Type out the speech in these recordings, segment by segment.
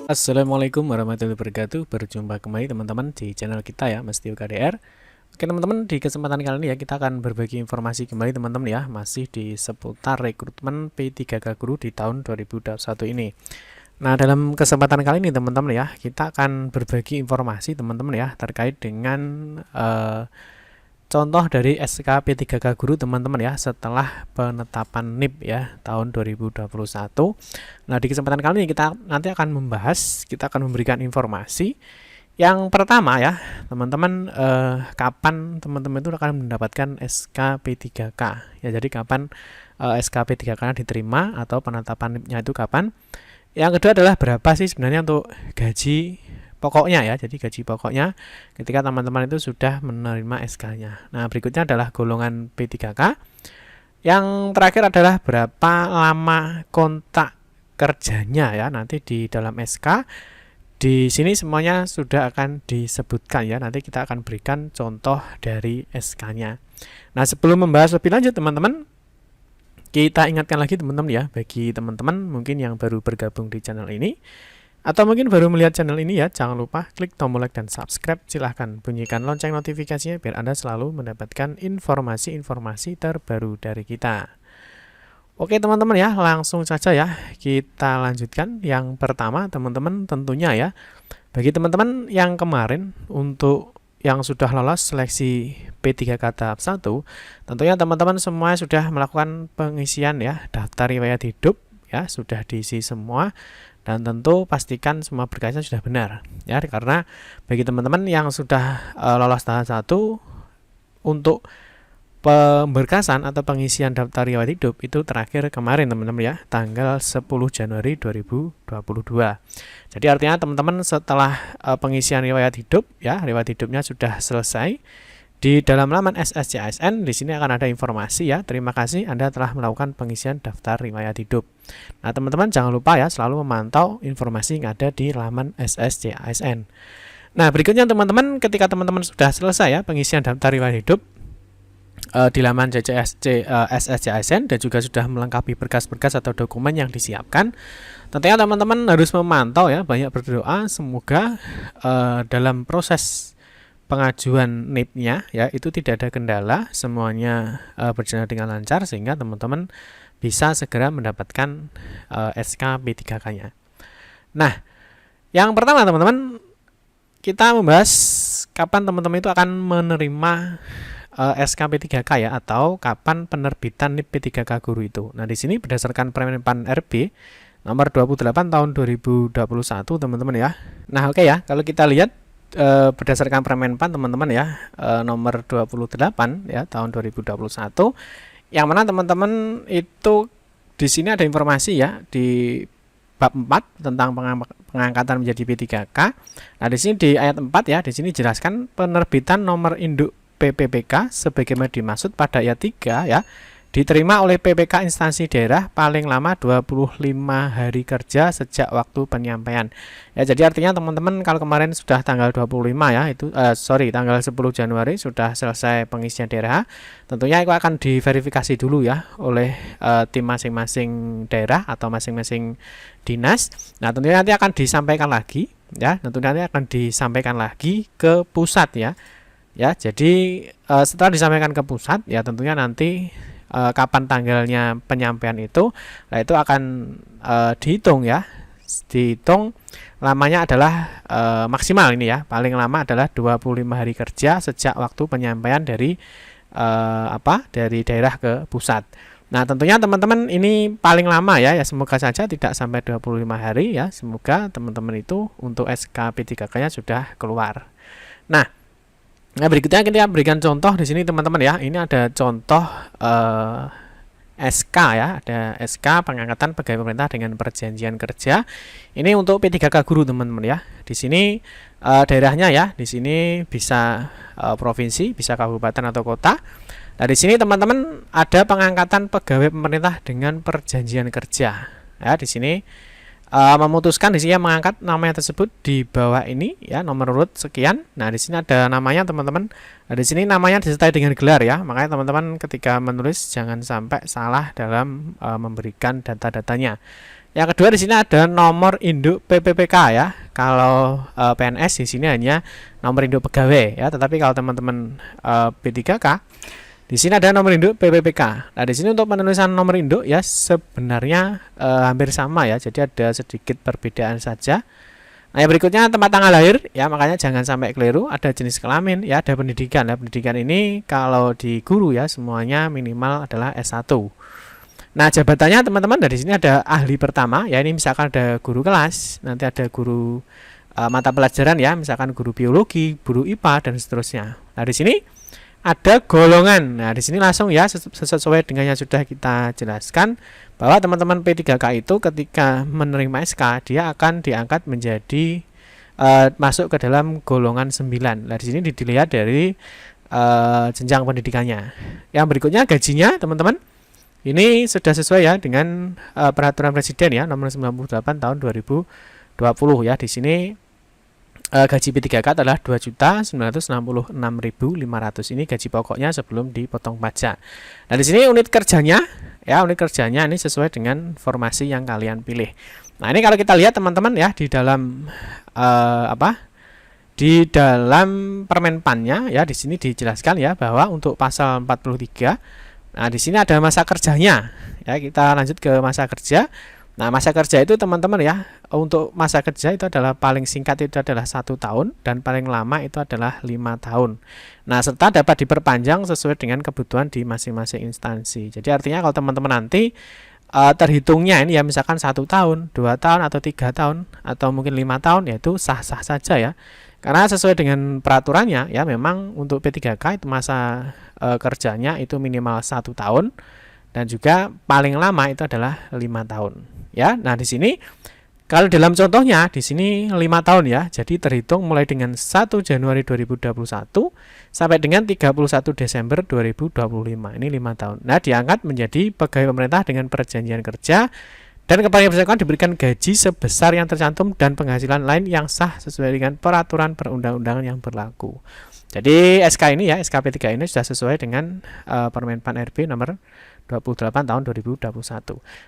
Assalamualaikum warahmatullahi wabarakatuh. Berjumpa kembali teman-teman di channel kita ya, Mas Tio KDR. Oke teman-teman, di kesempatan kali ini ya kita akan berbagi informasi kembali teman-teman ya, masih di seputar rekrutmen P3K Guru di tahun 2021 ini. Nah, dalam kesempatan kali ini teman-teman ya, kita akan berbagi informasi teman-teman ya terkait dengan contoh dari SK P3K Guru teman-teman ya setelah penetapan NIP ya tahun 2021. Nah, di kesempatan kali ini kita nanti akan memberikan informasi. Yang pertama ya, teman-teman kapan teman-teman itu akan mendapatkan SK P3K. Ya, jadi kapan SK P3K diterima atau penetapan NIP-nya itu kapan? Yang kedua adalah berapa sih sebenarnya untuk gaji pokoknya ya. Jadi gaji pokoknya ketika teman-teman itu sudah menerima SK-nya. Nah, berikutnya adalah golongan P3K. Yang terakhir adalah berapa lama kontrak kerjanya ya nanti di dalam SK. Di sini semuanya sudah akan disebutkan ya. Nanti kita akan berikan contoh dari SK-nya. Nah, sebelum membahas lebih lanjut teman-teman, kita ingatkan lagi teman-teman ya, bagi teman-teman mungkin yang baru bergabung di channel ini atau mungkin baru melihat channel ini ya, jangan lupa klik tombol like dan subscribe. Silahkan bunyikan lonceng notifikasinya biar Anda selalu mendapatkan informasi-informasi terbaru dari kita. Oke teman-teman ya, langsung saja ya kita lanjutkan. Yang pertama teman-teman tentunya ya, bagi teman-teman yang kemarin untuk yang sudah lolos seleksi P3K tahap 1, tentunya teman-teman semua sudah melakukan pengisian ya daftar riwayat hidup ya, sudah diisi semua. Dan tentu pastikan semua berkasnya sudah benar ya, karena bagi teman-teman yang sudah lolos tahap 1 untuk pemberkasan atau pengisian daftar riwayat hidup itu terakhir kemarin teman-teman ya, tanggal 10 Januari 2022. Jadi artinya teman-teman setelah pengisian riwayat hidup ya, riwayat hidupnya sudah selesai, di dalam laman SSCASN di sini akan ada informasi ya, terima kasih Anda telah melakukan pengisian daftar riwayat hidup. Nah, teman-teman jangan lupa ya selalu memantau informasi yang ada di laman SSCASN. Nah, berikutnya teman-teman ketika teman-teman sudah selesai ya pengisian daftar riwayat hidup di laman SSCASN dan juga sudah melengkapi berkas-berkas atau dokumen yang disiapkan, tentunya teman-teman harus memantau ya, banyak berdoa semoga dalam proses pengajuan NIP-nya ya itu tidak ada kendala, semuanya berjalan dengan lancar sehingga teman-teman bisa segera mendapatkan SK P3K-nya. Nah, yang pertama teman-teman kita membahas kapan teman-teman itu akan menerima SK P3K ya, atau kapan penerbitan NIP P3K Guru itu. Nah, di sini berdasarkan Permenpan RB nomor 28 tahun 2021 teman-teman ya. Nah, oke ya, kalau kita lihat berdasarkan Permenpan teman-teman ya, nomor 28 ya tahun 2021, yang mana teman-teman itu di sini ada informasi ya di bab 4 tentang pengangkatan menjadi P3K. Nah, di sini di ayat 4 ya, di sini jelaskan penerbitan nomor induk PPPK sebagaimana dimaksud pada ayat 3 ya, diterima oleh PPK instansi daerah paling lama 25 hari kerja sejak waktu penyampaian. Ya, jadi artinya teman-teman kalau kemarin sudah tanggal 25 ya, itu tanggal 10 Januari sudah selesai pengisian daerah, tentunya itu akan diverifikasi dulu ya oleh tim masing-masing daerah atau masing-masing dinas. Nah, tentunya nanti akan disampaikan lagi ya, tentunya nanti akan disampaikan lagi ke pusat ya. Ya, jadi setelah disampaikan ke pusat ya tentunya nanti kapan tanggalnya penyampaian itu, nah itu akan dihitung ya, dihitung lamanya adalah maksimal ini ya, paling lama adalah 25 hari kerja sejak waktu penyampaian dari dari daerah ke pusat. Nah, tentunya teman-teman ini paling lama ya, semoga saja tidak sampai 25 hari ya, semoga teman-teman itu untuk SK P3K-nya sudah keluar. Nah, berikutnya kita berikan contoh di sini teman-teman ya. Ini ada contoh SK ya, ada SK pengangkatan pegawai pemerintah dengan perjanjian kerja. Ini untuk P3K Guru teman-teman ya. Di sini daerahnya ya, di sini bisa provinsi, bisa kabupaten atau kota. Nah, di sini teman-teman ada pengangkatan pegawai pemerintah dengan perjanjian kerja. Ya, di sini memutuskan di sini mengangkat namanya tersebut di bawah ini ya, nomor urut sekian. Nah, di sini ada namanya teman-teman. Nah, di sini namanya disertai dengan gelar ya. Makanya teman-teman ketika menulis jangan sampai salah dalam memberikan data-datanya. Yang kedua di sini ada nomor induk PPPK ya. Kalau PNS di sini hanya nomor induk pegawai ya, tetapi kalau teman-teman P3K di sini ada nomor induk PPPK. Nah, di sini untuk penulisan nomor induk ya sebenarnya hampir sama ya. Jadi ada sedikit perbedaan saja. Nah, yang berikutnya tempat tanggal lahir ya, makanya jangan sampai keliru. Ada jenis kelamin ya, ada pendidikan ya. Pendidikan ini kalau di guru ya semuanya minimal adalah S1. Nah, jabatannya teman-teman dari sini ada ahli pertama ya, ini misalkan ada guru kelas, nanti ada guru mata pelajaran ya, misalkan guru biologi, guru IPA dan seterusnya. Nah, di sini ada golongan. Nah, di sini langsung ya sesuai dengan yang sudah kita jelaskan bahwa teman-teman P3K itu ketika menerima SK dia akan diangkat menjadi masuk ke dalam golongan 9. Nah, di sini dilihat dari jenjang pendidikannya. Yang berikutnya gajinya teman-teman. Ini sudah sesuai ya dengan peraturan presiden ya nomor 98 tahun 2020 ya. Di sini gaji P3K adalah 2.966.500. Ini gaji pokoknya sebelum dipotong pajak. Nah, di sini unit kerjanya ya, unit kerjanya ini sesuai dengan formasi yang kalian pilih. Nah, ini kalau kita lihat teman-teman ya di dalam di dalam Permenpannya ya, di sini dijelaskan ya bahwa untuk pasal 43. Nah, di sini ada masa kerjanya. Ya, kita lanjut ke masa kerja. Nah, masa kerja itu teman-teman ya, untuk masa kerja itu adalah paling singkat itu adalah 1 tahun dan paling lama itu adalah 5 tahun. Nah, serta dapat diperpanjang sesuai dengan kebutuhan di masing-masing instansi. Jadi artinya kalau teman-teman nanti terhitungnya ini ya misalkan 1 tahun, 2 tahun atau 3 tahun atau mungkin 5 tahun, yaitu sah-sah saja ya. Karena sesuai dengan peraturannya ya, memang untuk P3K itu masa kerjanya itu minimal 1 tahun dan juga paling lama itu adalah 5 tahun ya. Nah, di sini kalau dalam contohnya di sini 5 tahun ya. Jadi terhitung mulai dengan 1 Januari 2021 sampai dengan 31 Desember 2025. Ini 5 tahun. Nah, diangkat menjadi pegawai pemerintah dengan perjanjian kerja dan kepada yang bersangkutan diberikan gaji sebesar yang tercantum dan penghasilan lain yang sah sesuai dengan peraturan perundang-undangan yang berlaku. Jadi SK ini ya, SK P3 ini sudah sesuai dengan Permenpan RB nomor 28 tahun 2021.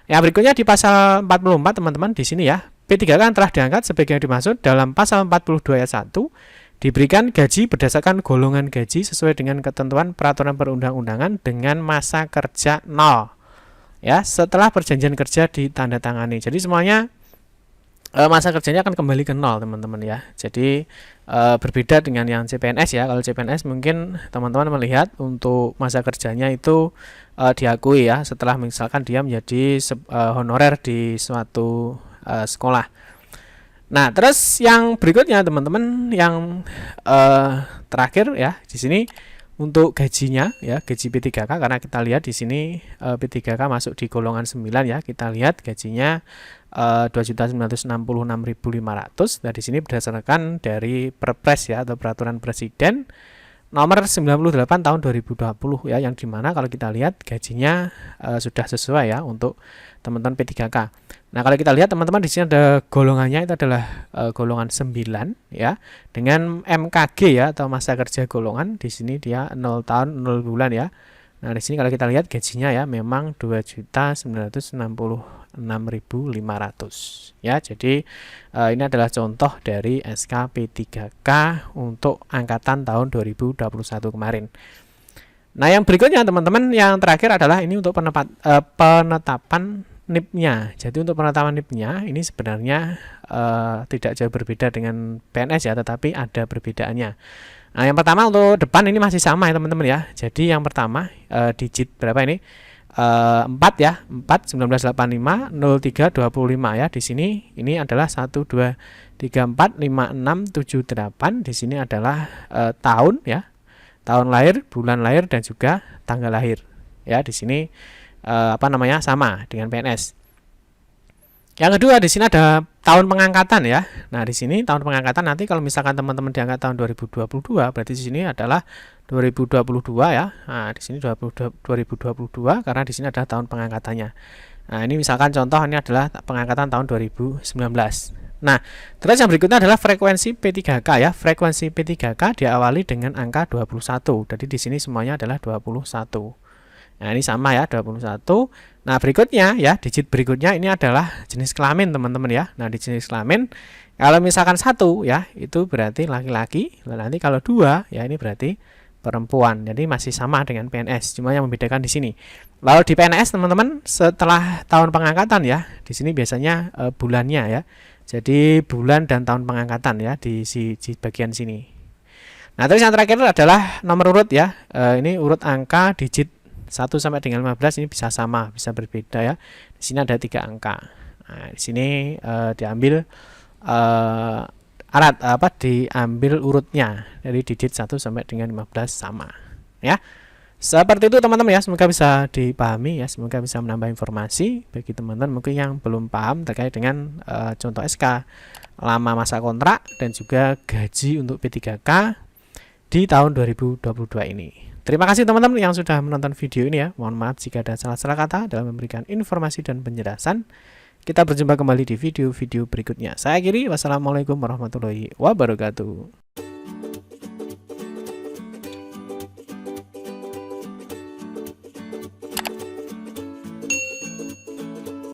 Yang berikutnya di pasal 44 teman-teman di sini ya, P3K kan telah diangkat sebagai yang dimaksud dalam pasal 42 ayat 1 diberikan gaji berdasarkan golongan gaji sesuai dengan ketentuan peraturan perundang-undangan dengan masa kerja 0. Ya, setelah perjanjian kerja ditandatangani. Jadi semuanya masa kerjanya akan kembali ke 0 teman-teman ya. Jadi berbeda dengan yang CPNS ya. Kalau CPNS mungkin teman-teman melihat untuk masa kerjanya itu diakui ya setelah misalkan dia menjadi honorer di suatu sekolah. Nah, terus yang berikutnya teman-teman yang terakhir ya di sini untuk gajinya ya, gaji P3K karena kita lihat di sini P3K masuk di golongan 9 ya. Kita lihat gajinya 2.966.500. Nah, di sini berdasarkan dari Perpres ya atau peraturan presiden nomor 98 tahun 2020 ya, yang dimana kalau kita lihat gajinya sudah sesuai ya untuk teman-teman P3K. Nah, kalau kita lihat teman-teman di sini ada golongannya itu adalah golongan 9 ya dengan MKG ya atau masa kerja golongan. Di sini dia 0 tahun 0 bulan ya. Nah, di sini kalau kita lihat gajinya ya memang 2.966.500 ya. Jadi ini adalah contoh dari SK P3K untuk angkatan tahun 2021 kemarin. Nah, yang berikutnya teman-teman yang terakhir adalah ini untuk penetapan NIP-nya. Jadi untuk penetapan NIP-nya ini sebenarnya tidak jauh berbeda dengan PNS ya, tetapi ada perbedaannya. Nah, yang pertama untuk depan ini masih sama ya teman-teman ya. Jadi yang pertama digit berapa ini? 4 ya, 4 1985 03 25 ya. Di sini ini adalah 1 2 3 4 5 6 7 8. Di sini adalah tahun ya. Tahun lahir, bulan lahir dan juga tanggal lahir. Ya, di sini sama dengan PNS. Yang kedua di sini ada tahun pengangkatan ya. Nah, di sini tahun pengangkatan nanti kalau misalkan teman-teman diangkat tahun 2022 berarti di sini adalah 2022 ya. Nah, di sini 2022 karena di sini adalah tahun pengangkatannya. Nah, ini misalkan contoh ini adalah pengangkatan tahun 2019. Nah, terus yang berikutnya adalah frekuensi P3K ya. Frekuensi P3K diawali dengan angka 21. Jadi di sini semuanya adalah 21. Nah, ini sama ya 21. Nah, berikutnya ya, digit berikutnya ini adalah jenis kelamin teman-teman ya. Nah, di jenis kelamin kalau misalkan 1 ya, itu berarti laki-laki. Nanti kalau 2 ya, ini berarti perempuan. Jadi masih sama dengan PNS, cuma yang membedakan di sini. Lalu di PNS teman-teman, setelah tahun pengangkatan ya, di sini biasanya bulannya ya. Jadi bulan dan tahun pengangkatan ya di bagian sini. Nah, terus yang terakhir adalah nomor urut ya. Ini urut angka digit 1 sampai dengan 15 ini bisa sama, bisa berbeda ya. Di sini ada 3 angka. Nah, di sini diambil diambil urutnya dari digit 1 sampai dengan 15 sama ya. Seperti itu teman-teman ya, semoga bisa dipahami ya, semoga bisa menambah informasi bagi teman-teman mungkin yang belum paham terkait dengan contoh SK, lama masa kontrak dan juga gaji untuk P3K di tahun 2022 ini. Terima kasih teman-teman yang sudah menonton video ini ya. Mohon maaf jika ada salah-salah kata dalam memberikan informasi dan penjelasan. Kita berjumpa kembali di video-video berikutnya. Saya akhiri, wassalamualaikum warahmatullahi wabarakatuh.